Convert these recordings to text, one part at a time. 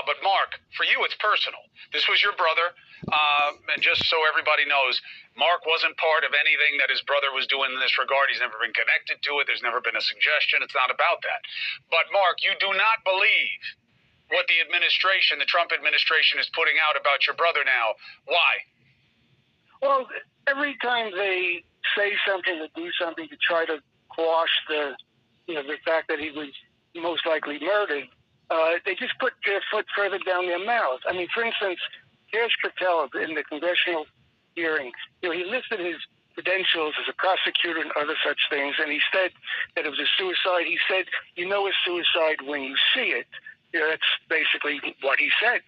But Mark, for you, it's personal. This was your brother, and just so everybody knows, Mark wasn't part of anything that his brother was doing in this regard. He's never been connected to it. There's never been a suggestion. It's not about that. But Mark, you do not believe what the administration, the Trump administration, is putting out about your brother now. Why? Well, every time they say something or do something to try to quash the fact that he was most likely murdered, they just put their foot further down their mouth. I mean, for instance, Kash Patel in the congressional hearing, he listed his credentials as a prosecutor and other such things, and he said that it was a suicide. He said, you know a suicide when you see it. That's basically what he said.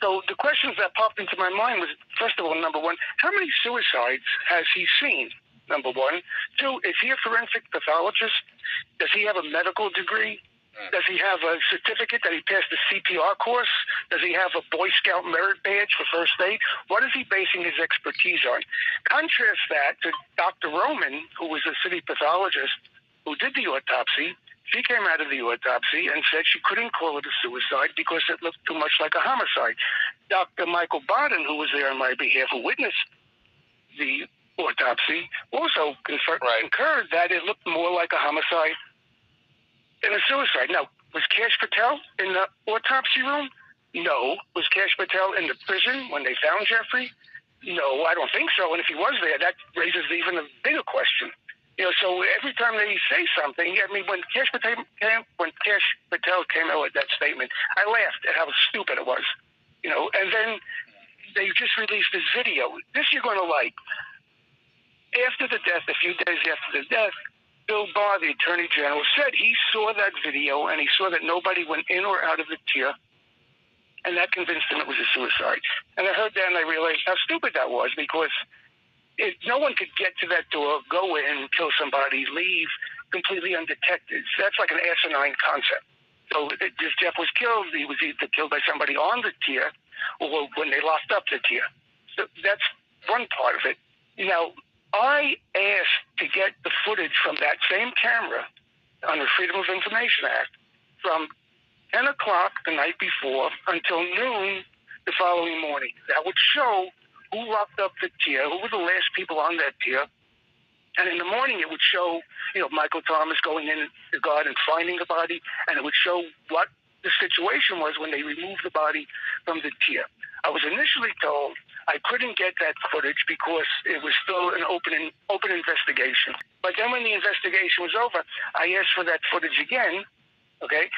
So the questions that popped into my mind was, first of all, number one, how many suicides has he seen? Number one. Two, is he a forensic pathologist? Does he have a medical degree? Does he have a certificate that he passed the CPR course? Does he have a Boy Scout merit badge for first aid? What is he basing his expertise on? Contrast that to Dr. Roman, who was a city pathologist who did the autopsy. She came out of the autopsy and said she couldn't call it a suicide because it looked too much like a homicide. Dr. Michael Bodden, who was there on my behalf, who witnessed the autopsy, also concurred that it looked more like a homicide than a suicide. Now, was Kash Patel in the autopsy room? No. Was Kash Patel in the prison when they found Jeffrey? No, I don't think so. And if he was there, that raises even a bigger question. So every time they say something, I mean, when Kash Patel came out with that statement, I laughed at how stupid it was. And then they just released this video. This you're going to like. After the death, a few days after the death, Bill Barr, the Attorney General, said he saw that video and he saw that nobody went in or out of the tier, and that convinced him it was a suicide. And I heard that and I realized how stupid that was, because no one could get to that door, go in, kill somebody, leave completely undetected. So that's like an asinine concept. So if Jeff was killed, he was either killed by somebody on the tier or when they locked up the tier. So that's one part of it. Now, I asked to get the footage from that same camera on the Freedom of Information Act from 10 o'clock the night before until noon the following morning. That would show who locked up the tier, who were the last people on that tier. And in the morning, it would show, Michael Thomas going in the guard and finding the body, and it would show what the situation was when they removed the body from the tier. I was initially told I couldn't get that footage because it was still an open investigation. But then when the investigation was over, I asked for that footage again, okay?